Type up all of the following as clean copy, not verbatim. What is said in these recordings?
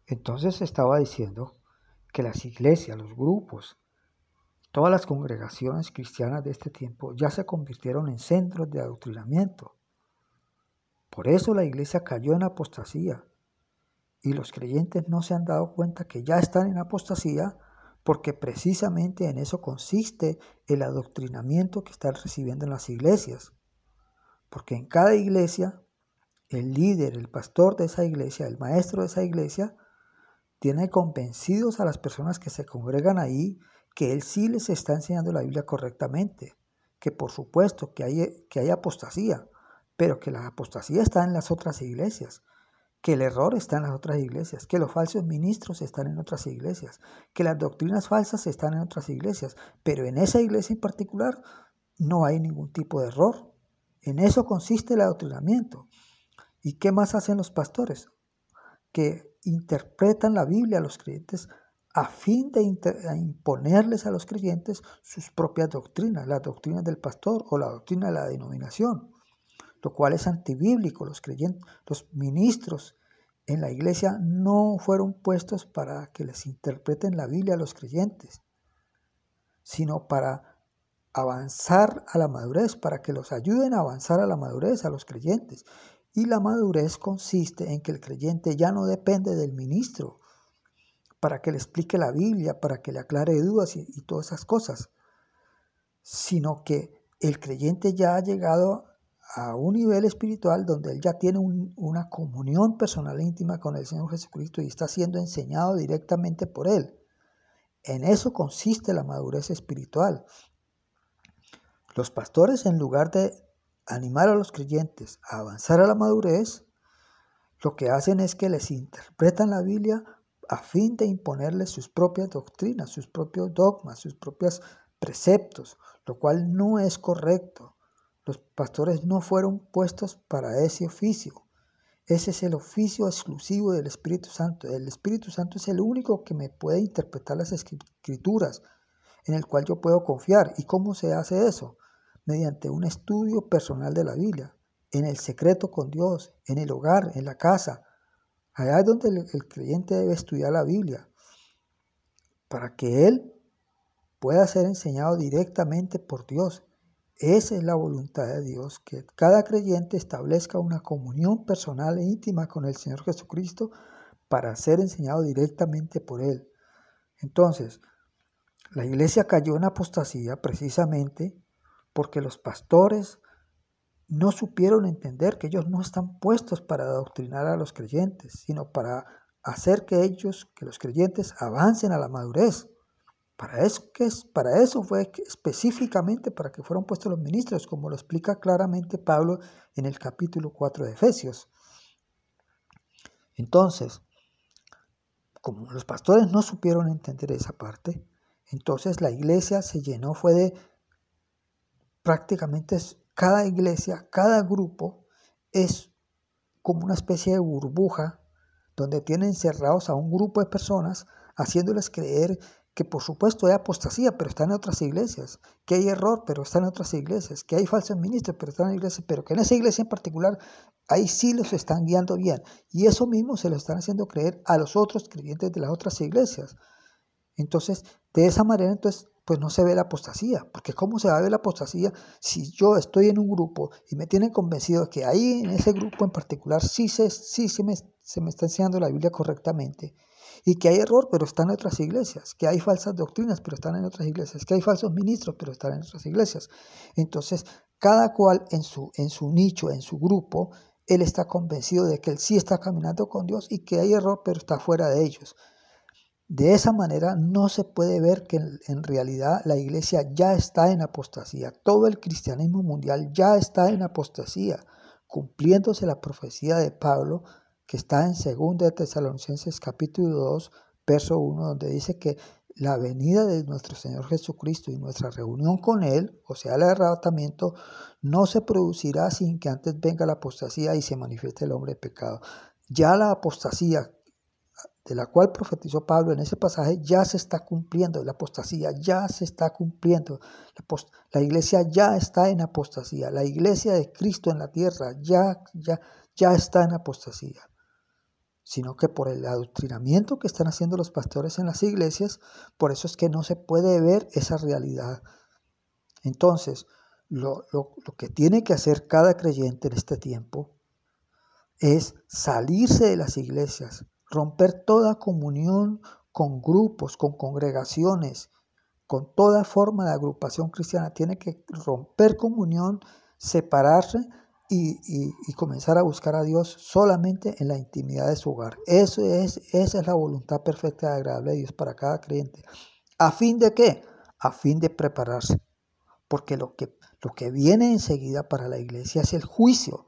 Entonces estaba diciendo que las iglesias, los grupos, todas las congregaciones cristianas de este tiempo ya se convirtieron en centros de adoctrinamiento. Por eso la iglesia cayó en apostasía y los creyentes no se han dado cuenta que ya están en apostasía porque precisamente en eso consiste el adoctrinamiento que están recibiendo en las iglesias. Porque en cada iglesia, el líder, el pastor de esa iglesia, el maestro de esa iglesia, tiene convencidos a las personas que se congregan ahí que él sí les está enseñando la Biblia correctamente, que por supuesto que hay apostasía, pero que la apostasía está en las otras iglesias, que el error está en las otras iglesias, que los falsos ministros están en otras iglesias, que las doctrinas falsas están en otras iglesias, pero en esa iglesia en particular no hay ningún tipo de error. En eso consiste el adoctrinamiento. ¿Y qué más hacen los pastores? Que interpretan la Biblia a los creyentes a fin de imponerles a los creyentes sus propias doctrinas, las doctrinas del pastor o la doctrina de la denominación, lo cual es antibíblico. Los ministros en la iglesia no fueron puestos para que les interpreten la Biblia a los creyentes, sino para avanzar a la madurez, para que los ayuden a avanzar a la madurez a los creyentes. Y la madurez consiste en que el creyente ya no depende del ministro para que le explique la Biblia, para que le aclare dudas y todas esas cosas, sino que el creyente ya ha llegado a un nivel espiritual donde él ya tiene una comunión personal e íntima con el Señor Jesucristo y está siendo enseñado directamente por Él. En eso consiste la madurez espiritual. Los pastores, en lugar de animar a los creyentes a avanzar a la madurez, lo que hacen es que les interpretan la Biblia a fin de imponerles sus propias doctrinas, sus propios dogmas, sus propios preceptos, lo cual no es correcto. Los pastores no fueron puestos para ese oficio. Ese es el oficio exclusivo del Espíritu Santo. El Espíritu Santo es el único que me puede interpretar las Escrituras, en el cual yo puedo confiar. ¿Y cómo se hace eso? Mediante un estudio personal de la Biblia, en el secreto con Dios, en el hogar, en la casa. Allá es donde el creyente debe estudiar la Biblia, para que él pueda ser enseñado directamente por Dios. Esa es la voluntad de Dios, que cada creyente establezca una comunión personal e íntima con el Señor Jesucristo para ser enseñado directamente por Él. Entonces, la iglesia cayó en apostasía precisamente porque los pastores no supieron entender que ellos no están puestos para adoctrinar a los creyentes, sino para hacer que los creyentes avancen a la madurez. Para eso fue específicamente para que fueron puestos los ministros, como lo explica claramente Pablo en el capítulo 4 de Efesios. Entonces, como los pastores no supieron entender esa parte, entonces la iglesia se llenó, fue de prácticamente cada iglesia, cada grupo es como una especie de burbuja donde tienen encerrados a un grupo de personas, haciéndoles creer que por supuesto hay apostasía, pero están en otras iglesias, que hay error, pero están en otras iglesias, que hay falsos ministros, pero están en iglesias, pero que en esa iglesia en particular, ahí sí los están guiando bien. Y eso mismo se lo están haciendo creer a los otros creyentes de las otras iglesias. Entonces, de esa manera, entonces, pues no se ve la apostasía, porque ¿cómo se va a ver la apostasía si yo estoy en un grupo y me tienen convencido de que ahí en ese grupo en particular se me está enseñando la Biblia correctamente y que hay error, pero están en otras iglesias, que hay falsas doctrinas, pero están en otras iglesias, que hay falsos ministros, pero están en otras iglesias? Entonces, cada cual en su nicho, en su grupo, él está convencido de que él sí está caminando con Dios y que hay error, pero está fuera de ellos. De esa manera no se puede ver que en realidad la iglesia ya está en apostasía. Todo el cristianismo mundial ya está en apostasía, cumpliéndose la profecía de Pablo que está en 2 de Tesalonicenses capítulo 2, verso 1, donde dice que la venida de nuestro Señor Jesucristo y nuestra reunión con Él, o sea, el arrebatamiento, no se producirá sin que antes venga la apostasía y se manifieste el hombre de pecado. Ya la apostasía de la cual profetizó Pablo en ese pasaje, ya se está cumpliendo, la apostasía ya se está cumpliendo, la iglesia ya está en apostasía, la iglesia de Cristo en la tierra ya está en apostasía. sino que por el adoctrinamiento que están haciendo los pastores en las iglesias. Por eso es que no se puede ver esa realidad. Entonces, lo que tiene que hacer cada creyente en este tiempo es salirse de las iglesias, romper toda comunión con grupos, con congregaciones, con toda forma de agrupación cristiana. Tiene que romper comunión, separarse y comenzar a buscar a Dios solamente en la intimidad de su hogar. Esa es la voluntad perfecta y agradable de Dios para cada creyente. ¿A fin de qué? A fin de prepararse. Porque lo que viene enseguida para la iglesia es el juicio.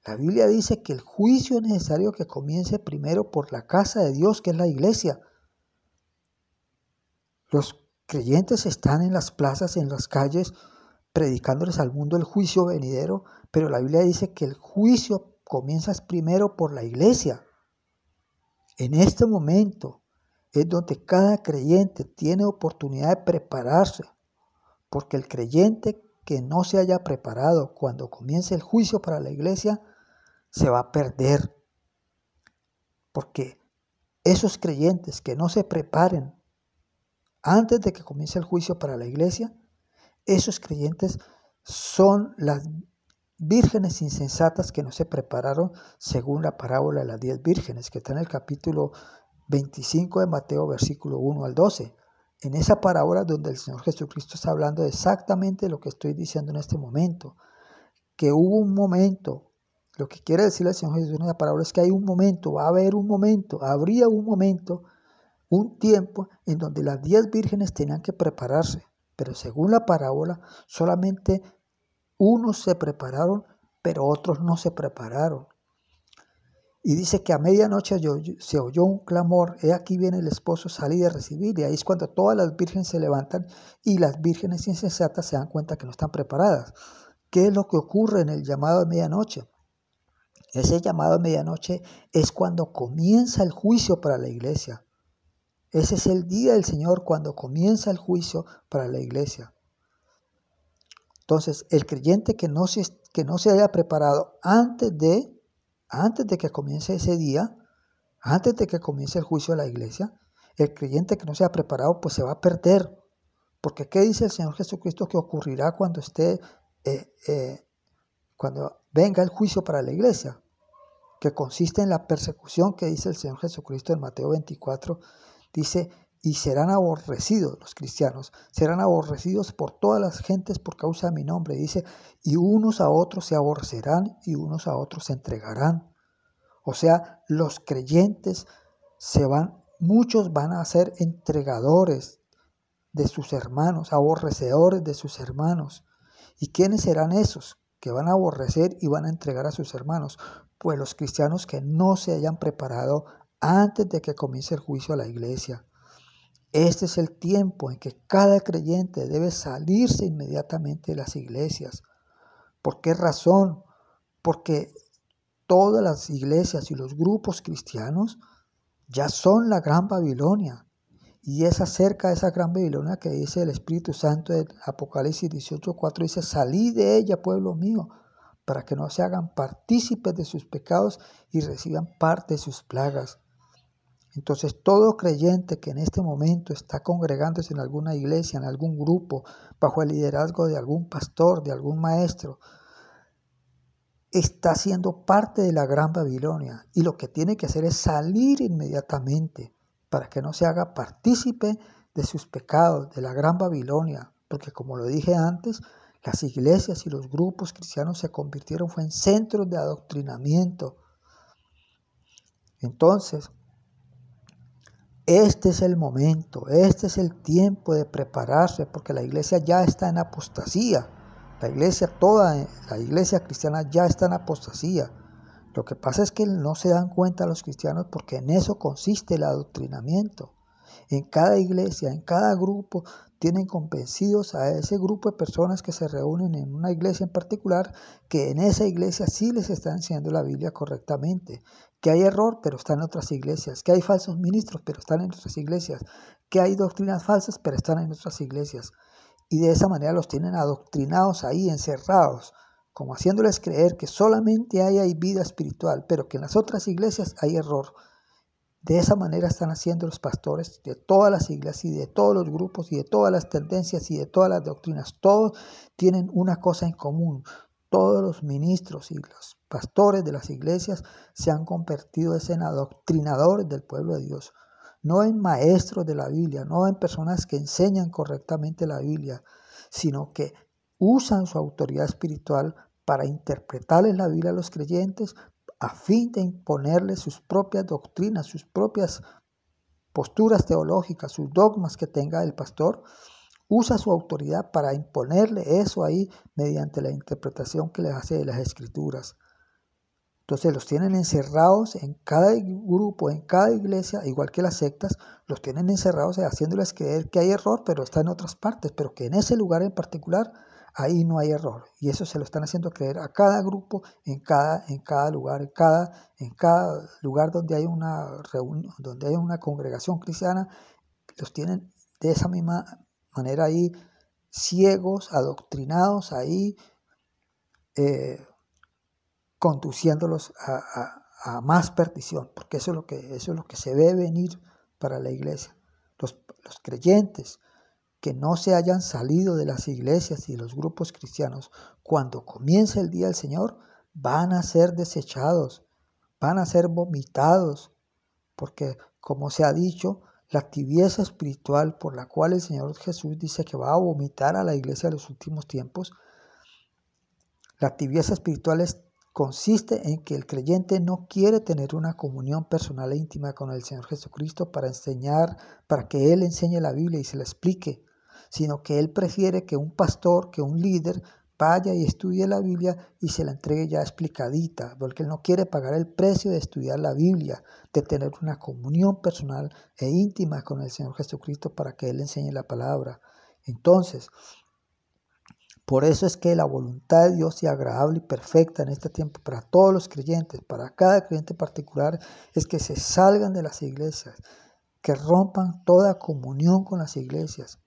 La Biblia dice que el juicio es necesario que comience primero por la casa de Dios, que es la iglesia. Los creyentes están en las plazas, en las calles, predicándoles al mundo el juicio venidero, pero la Biblia dice que el juicio comienza primero por la iglesia. En este momento es donde cada creyente tiene oportunidad de prepararse, porque el creyente que no se haya preparado cuando comience el juicio para la iglesia se va a perder, porque esos creyentes que no se preparen antes de que comience el juicio para la iglesia, esos creyentes son las vírgenes insensatas que no se prepararon según la parábola de las 10 vírgenes, que está en el capítulo 25 de Mateo, versículo 1 al 12. En esa parábola donde el Señor Jesucristo está hablando de exactamente lo que estoy diciendo en este momento, que hubo un momento, lo que quiere decir el Señor Jesús en la parábola es que hay un momento, va a haber un momento, habría un momento, un tiempo en donde las 10 vírgenes tenían que prepararse, pero según la parábola solamente unos se prepararon, pero otros no se prepararon. Y dice que a medianoche se oyó un clamor, he aquí viene el esposo, salid a recibir. Y ahí es cuando todas las vírgenes se levantan y las vírgenes insensatas se dan cuenta que no están preparadas. ¿Qué es lo que ocurre en el llamado de medianoche? Ese llamado de medianoche es cuando comienza el juicio para la iglesia. Ese es el día del Señor cuando comienza el juicio para la iglesia. Entonces, el creyente que no se haya preparado antes de que comience ese día, antes de que comience el juicio de la iglesia, el creyente que no se haya preparado, pues se va a perder. Porque ¿qué dice el Señor Jesucristo que ocurrirá cuando cuando venga el juicio para la iglesia? Que consiste en la persecución que dice el Señor Jesucristo en Mateo 24, dice, y serán aborrecidos los cristianos, serán aborrecidos por todas las gentes por causa de mi nombre. Dice, y unos a otros se aborrecerán y unos a otros se entregarán. O sea, los creyentes muchos van a ser entregadores de sus hermanos, aborrecedores de sus hermanos. ¿Y quiénes serán esos que van a aborrecer y van a entregar a sus hermanos? Pues los cristianos que no se hayan preparado antes de que comience el juicio a la iglesia. Este es el tiempo en que cada creyente debe salirse inmediatamente de las iglesias. ¿Por qué razón? Porque todas las iglesias y los grupos cristianos ya son la gran Babilonia. Y es acerca de esa gran Babilonia que dice el Espíritu Santo en Apocalipsis 18:4, dice, salid de ella, pueblo mío, para que no se hagan partícipes de sus pecados y reciban parte de sus plagas. Entonces, todo creyente que en este momento está congregándose en alguna iglesia, en algún grupo, bajo el liderazgo de algún pastor, de algún maestro, está siendo parte de la gran Babilonia. Y lo que tiene que hacer es salir inmediatamente para que no se haga partícipe de sus pecados, de la gran Babilonia. Porque como lo dije antes, las iglesias y los grupos cristianos se convirtieron en centros de adoctrinamiento. Entonces, este es el momento, este es el tiempo de prepararse, porque la iglesia ya está en apostasía. La iglesia cristiana ya está en apostasía. Lo que pasa es que no se dan cuenta los cristianos porque en eso consiste el adoctrinamiento. En cada iglesia, en cada grupo, tienen convencidos a ese grupo de personas que se reúnen en una iglesia en particular, que en esa iglesia sí les está enseñando la Biblia correctamente. Que hay error, pero están en otras iglesias. Que hay falsos ministros, pero están en otras iglesias. Que hay doctrinas falsas, pero están en otras iglesias. Y de esa manera los tienen adoctrinados ahí, encerrados, como haciéndoles creer que solamente hay vida espiritual, pero que en las otras iglesias hay error. De esa manera están haciendo los pastores de todas las iglesias y de todos los grupos y de todas las tendencias y de todas las doctrinas. Todos tienen una cosa en común. Todos los ministros y los pastores de las iglesias se han convertido en adoctrinadores del pueblo de Dios. No en maestros de la Biblia, no en personas que enseñan correctamente la Biblia, sino que usan su autoridad espiritual para interpretarles la Biblia a los creyentes a fin de imponerles sus propias doctrinas, sus propias posturas teológicas, sus dogmas que tenga el pastor. Usa su autoridad para imponerle eso ahí mediante la interpretación que les hace de las Escrituras. Entonces los tienen encerrados en cada grupo, en cada iglesia, igual que las sectas, los tienen encerrados haciéndoles creer que hay error, pero está en otras partes, pero que en ese lugar en particular, ahí no hay error. Y eso se lo están haciendo creer a cada grupo, en cada lugar, en cada lugar donde hay una reunión, donde hay una congregación cristiana, los tienen de esa misma manera ahí, ciegos, adoctrinados ahí, conduciéndolos a más perdición, porque eso es lo que se ve venir para la iglesia. Los creyentes que no se hayan salido de las iglesias y los grupos cristianos, cuando comience el día del Señor, van a ser desechados, van a ser vomitados, porque como se ha dicho, la tibieza espiritual por la cual el Señor Jesús dice que va a vomitar a la iglesia de los últimos tiempos, la tibieza espiritual consiste en que el creyente no quiere tener una comunión personal e íntima con el Señor Jesucristo para que Él enseñe la Biblia y se la explique, sino que Él prefiere que un pastor, que un líder, vaya y estudie la Biblia y se la entregue ya explicadita, porque Él no quiere pagar el precio de estudiar la Biblia, de tener una comunión personal e íntima con el Señor Jesucristo para que Él enseñe la palabra. Entonces, por eso es que la voluntad de Dios sea agradable y perfecta en este tiempo para todos los creyentes, para cada creyente particular, es que se salgan de las iglesias, que rompan toda comunión con las iglesias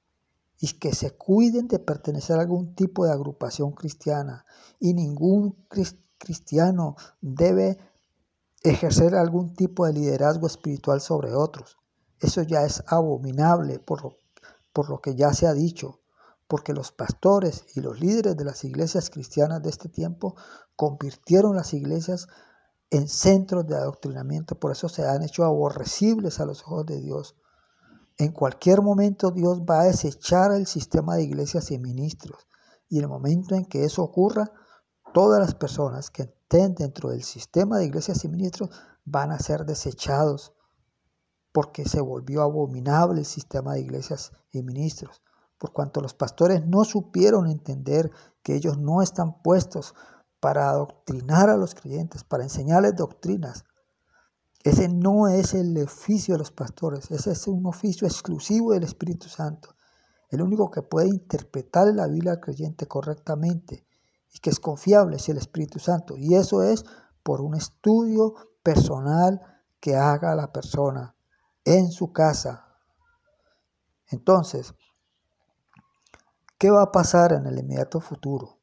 y que se cuiden de pertenecer a algún tipo de agrupación cristiana. Y ningún cristiano debe ejercer algún tipo de liderazgo espiritual sobre otros. Eso ya es abominable por lo que ya se ha dicho. Porque los pastores y los líderes de las iglesias cristianas de este tiempo convirtieron las iglesias en centros de adoctrinamiento, por eso se han hecho aborrecibles a los ojos de Dios. En cualquier momento Dios va a desechar el sistema de iglesias y ministros, y en el momento en que eso ocurra, todas las personas que estén dentro del sistema de iglesias y ministros van a ser desechados, porque se volvió abominable el sistema de iglesias y ministros. Por cuanto los pastores no supieron entender que ellos no están puestos para adoctrinar a los creyentes, para enseñarles doctrinas. Ese no es el oficio de los pastores, ese es un oficio exclusivo del Espíritu Santo. El único que puede interpretar la Biblia al creyente correctamente y que es confiable es el Espíritu Santo. Y eso es por un estudio personal que haga la persona en su casa. Entonces, ¿qué va a pasar en el inmediato futuro?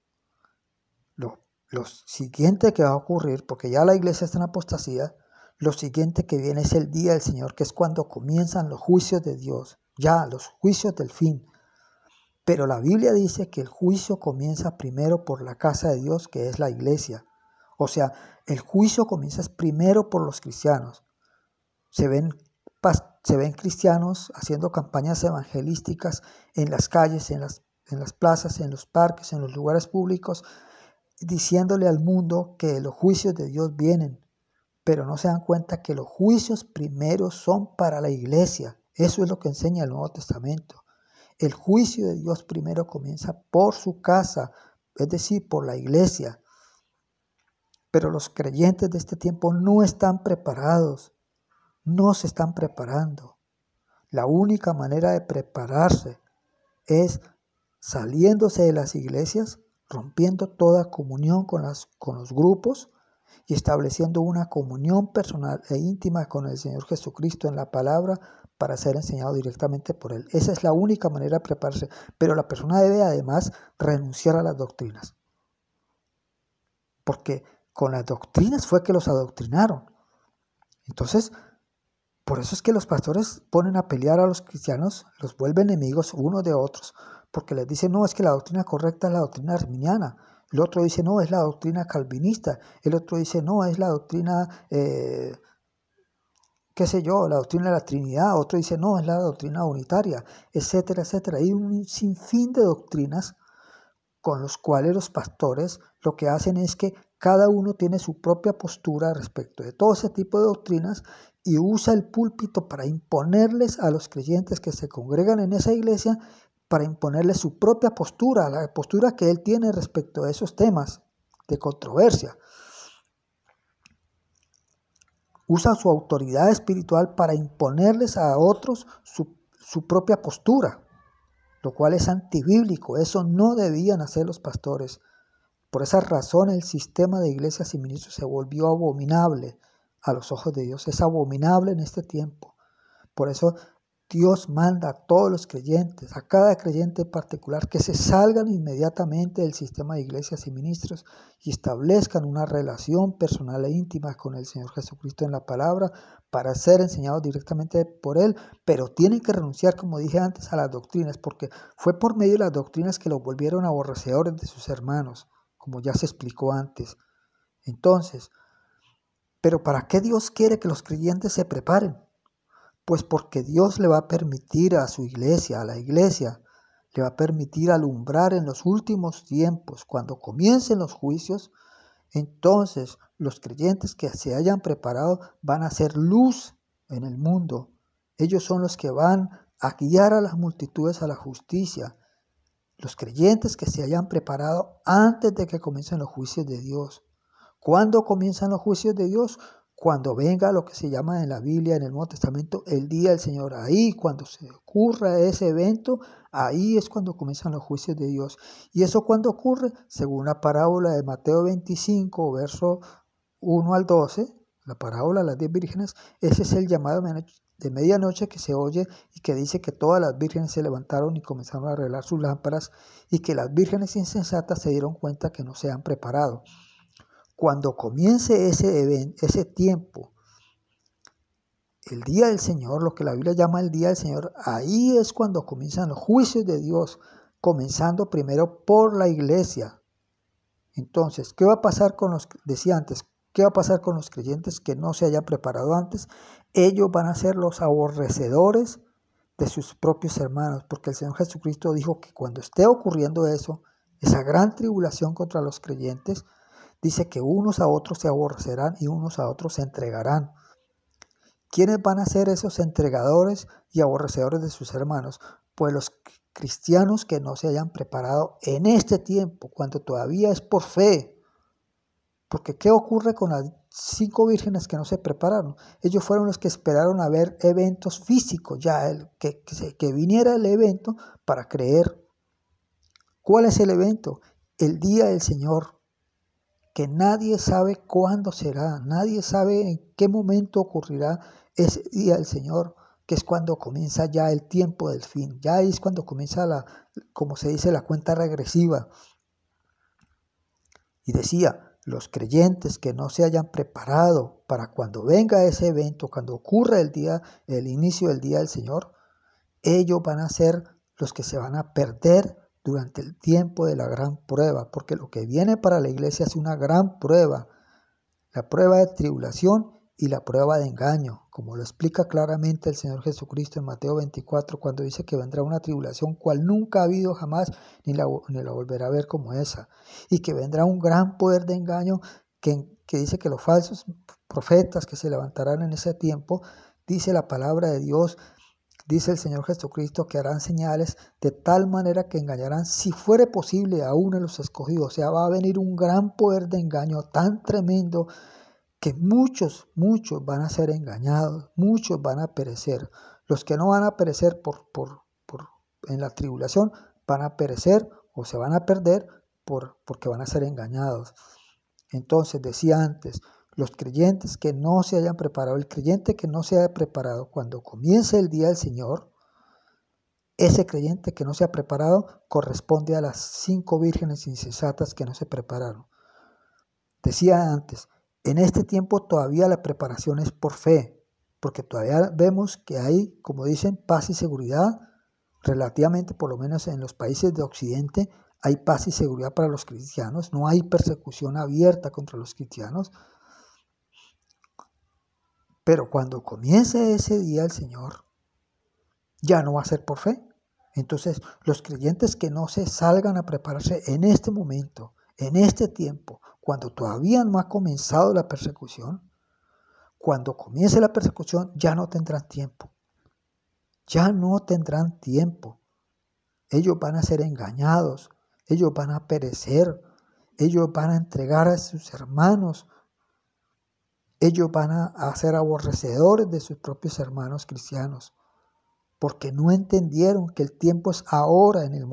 Lo siguiente que va a ocurrir, porque ya la iglesia está en apostasía, lo siguiente que viene es el día del Señor, que es cuando comienzan los juicios de Dios, ya los juicios del fin. Pero la Biblia dice que el juicio comienza primero por la casa de Dios, que es la iglesia. O sea, el juicio comienza primero por los cristianos. Se ven cristianos haciendo campañas evangelísticas en las calles, en las plazas, en los parques, en los lugares públicos, diciéndole al mundo que los juicios de Dios vienen, pero no se dan cuenta que los juicios primeros son para la iglesia. Eso es lo que enseña el Nuevo Testamento. El juicio de Dios primero comienza por su casa, es decir, por la iglesia. Pero los creyentes de este tiempo no están preparados, no se están preparando. La única manera de prepararse es saliéndose de las iglesias, rompiendo toda comunión con los grupos y estableciendo una comunión personal e íntima con el Señor Jesucristo en la palabra para ser enseñado directamente por Él. Esa es la única manera de prepararse, pero la persona debe además renunciar a las doctrinas. porque con las doctrinas fue que los adoctrinaron. Entonces, por eso es que los pastores ponen a pelear a los cristianos, los vuelven enemigos unos de otros, porque les dicen, no, es que la doctrina correcta es la doctrina arminiana. El otro dice, no, es la doctrina calvinista. El otro dice, no, es la doctrina, qué sé yo, la doctrina de la Trinidad. Otro dice, no, es la doctrina unitaria, etcétera, etcétera. Hay un sinfín de doctrinas con los cuales los pastores lo que hacen es que cada uno tiene su propia postura respecto de todo ese tipo de doctrinas y usa el púlpito para imponerles a los creyentes que se congregan en esa iglesia, para imponerles su propia postura, la postura que él tiene respecto a esos temas de controversia. Usa su autoridad espiritual para imponerles a otros su propia postura, lo cual es antibíblico. Eso no debían hacer los pastores. Por esa razón el sistema de iglesias y ministros se volvió abominable a los ojos de Dios. Es abominable en este tiempo. Por eso Dios manda a todos los creyentes, a cada creyente en particular, que se salgan inmediatamente del sistema de iglesias y ministros y establezcan una relación personal e íntima con el Señor Jesucristo en la palabra para ser enseñados directamente por Él, pero tienen que renunciar, como dije antes, a las doctrinas, porque fue por medio de las doctrinas que los volvieron aborrecedores de sus hermanos, como ya se explicó antes. Entonces, ¿pero para qué Dios quiere que los creyentes se preparen? Pues porque Dios le va a permitir a su iglesia, a la iglesia, le va a permitir alumbrar en los últimos tiempos. Cuando comiencen los juicios, entonces los creyentes que se hayan preparado van a ser luz en el mundo. Ellos son los que van a guiar a las multitudes a la justicia. Los creyentes que se hayan preparado antes de que comiencen los juicios de Dios. ¿Cuándo comienzan los juicios de Dios? Cuando venga lo que se llama en la Biblia, en el Nuevo Testamento, el día del Señor. Ahí, cuando se ocurra ese evento, ahí es cuando comienzan los juicios de Dios. ¿Y eso cuándo ocurre? Según la parábola de Mateo 25, verso 1 al 12, la parábola de las 10 vírgenes, ese es el llamado de medianoche que se oye y que dice que todas las vírgenes se levantaron y comenzaron a arreglar sus lámparas y que las vírgenes insensatas se dieron cuenta que no se han preparado. Cuando comience ese tiempo, el día del Señor, lo que la Biblia llama el día del Señor, ahí es cuando comienzan los juicios de Dios, comenzando primero por la iglesia. Entonces, ¿qué va a pasar con los, decía antes, qué va a pasar con los creyentes que no se hayan preparado antes? Ellos van a ser los aborrecedores de sus propios hermanos, porque el Señor Jesucristo dijo que cuando esté ocurriendo eso, esa gran tribulación contra los creyentes, dice que unos a otros se aborrecerán y unos a otros se entregarán. ¿Quiénes van a ser esos entregadores y aborrecedores de sus hermanos? Pues los cristianos que no se hayan preparado en este tiempo, cuando todavía es por fe. Porque ¿qué ocurre con las 5 vírgenes que no se prepararon? Ellos fueron los que esperaron a ver eventos físicos, ya que viniera el evento para creer. ¿Cuál es el evento? El día del Señor, que nadie sabe cuándo será, nadie sabe en qué momento ocurrirá ese día del Señor, que es cuando comienza ya el tiempo del fin, ya es cuando comienza como se dice, la cuenta regresiva. Y decía, los creyentes que no se hayan preparado para cuando venga ese evento, cuando ocurra el inicio del día del Señor, ellos van a ser los que se van a perder durante el tiempo de la gran prueba, porque lo que viene para la iglesia es una gran prueba, la prueba de tribulación y la prueba de engaño, como lo explica claramente el Señor Jesucristo en Mateo 24, cuando dice que vendrá una tribulación cual nunca ha habido jamás, ni la volverá a ver como esa, y que vendrá un gran poder de engaño que dice que los falsos profetas que se levantarán en ese tiempo, dice la palabra de Dios, dice el Señor Jesucristo, que harán señales de tal manera que engañarán, si fuere posible, a uno de los escogidos. O sea, va a venir un gran poder de engaño tan tremendo que muchos van a ser engañados, muchos van a perecer. Los que no van a perecer en la tribulación van a perecer o se van a perder porque van a ser engañados. Entonces, decía antes, los creyentes que no se hayan preparado, el creyente que no se haya preparado, cuando comience el día del Señor, ese creyente que no se ha preparado corresponde a las 5 vírgenes insensatas que no se prepararon. Decía antes, en este tiempo todavía la preparación es por fe, porque todavía vemos que hay, como dicen, paz y seguridad, relativamente, por lo menos en los países de Occidente, hay paz y seguridad para los cristianos, no hay persecución abierta contra los cristianos. Pero cuando comience ese día el Señor, ya no va a ser por fe. Entonces, los creyentes que no se salgan a prepararse en este momento, en este tiempo, cuando todavía no ha comenzado la persecución, cuando comience la persecución ya no tendrán tiempo. Ya no tendrán tiempo. Ellos van a ser engañados, ellos van a perecer, ellos van a entregar a sus hermanos, ellos van a ser aborrecedores de sus propios hermanos cristianos, porque no entendieron que el tiempo es ahora, en este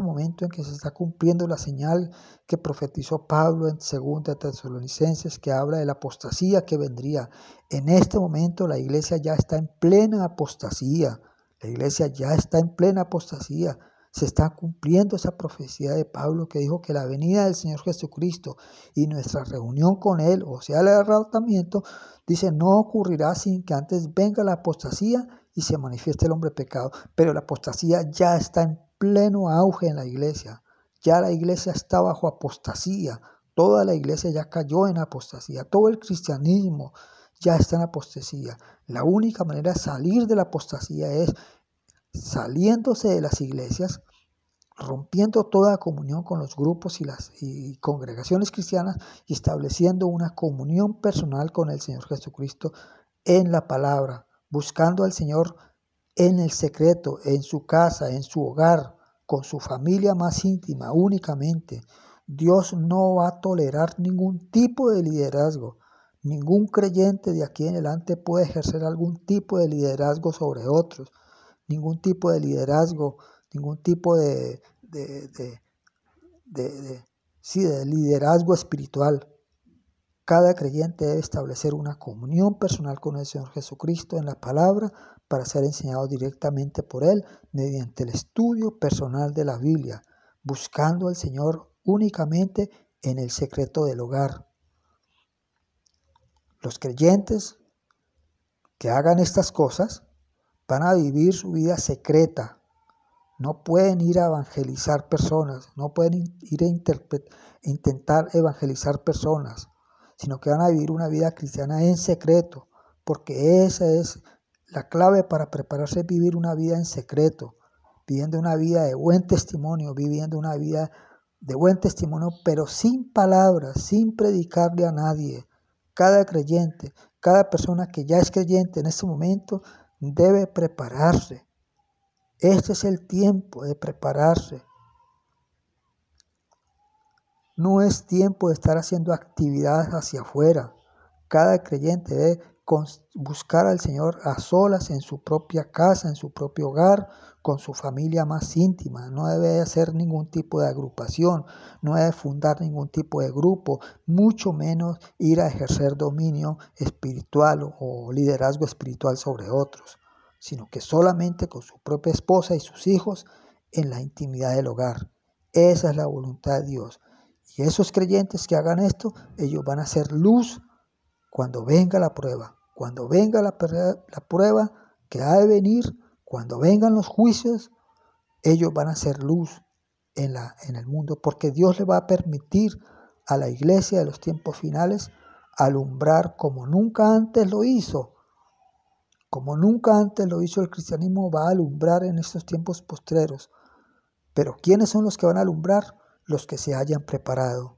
momento en que se está cumpliendo la señal que profetizó Pablo en 2 Tesalonicenses, que habla de la apostasía que vendría. En este momento la iglesia ya está en plena apostasía. La iglesia ya está en plena apostasía. Se está cumpliendo esa profecía de Pablo que dijo que la venida del Señor Jesucristo y nuestra reunión con Él, o sea, el arrebatamiento, dice, no ocurrirá sin que antes venga la apostasía y se manifieste el hombre pecado. Pero la apostasía ya está en pleno auge en la iglesia. Ya la iglesia está bajo apostasía. Toda la iglesia ya cayó en apostasía. Todo el cristianismo ya está en apostasía. La única manera de salir de la apostasía es saliéndose de las iglesias, rompiendo toda comunión con los grupos y congregaciones cristianas y estableciendo una comunión personal con el Señor Jesucristo en la palabra, buscando al Señor en el secreto, en su casa, en su hogar, con su familia más íntima únicamente. Dios no va a tolerar ningún tipo de liderazgo. Ningún creyente de aquí en adelante puede ejercer algún tipo de liderazgo sobre otros. Ningún tipo de liderazgo, ningún tipo de liderazgo espiritual. Cada creyente debe establecer una comunión personal con el Señor Jesucristo en la palabra para ser enseñado directamente por Él mediante el estudio personal de la Biblia, buscando al Señor únicamente en el secreto del hogar. Los creyentes que hagan estas cosas van a vivir su vida secreta. No pueden ir a evangelizar personas, no pueden ir a intentar evangelizar personas, sino que van a vivir una vida cristiana en secreto, porque esa es la clave para prepararse, vivir una vida en secreto, viviendo una vida de buen testimonio, viviendo una vida de buen testimonio, pero sin palabras, sin predicarle a nadie. Cada creyente, cada persona que ya es creyente en este momento debe prepararse. Este es el tiempo de prepararse. No es tiempo de estar haciendo actividades hacia afuera. Cada creyente debe buscar al Señor a solas en su propia casa, en su propio hogar, con su familia más íntima. No debe hacer ningún tipo de agrupación, no debe fundar ningún tipo de grupo, mucho menos ir a ejercer dominio espiritual o liderazgo espiritual sobre otros, sino que solamente con su propia esposa y sus hijos en la intimidad del hogar. Esa es la voluntad de Dios. Y esos creyentes que hagan esto, ellos van a ser luz cuando venga la prueba. Cuando venga la prueba que ha de venir, cuando vengan los juicios, ellos van a ser luz en el mundo, porque Dios le va a permitir a la iglesia de los tiempos finales alumbrar como nunca antes lo hizo. Como nunca antes lo hizo el cristianismo, va a alumbrar en estos tiempos postreros. Pero ¿quiénes son los que van a alumbrar? Los que se hayan preparado.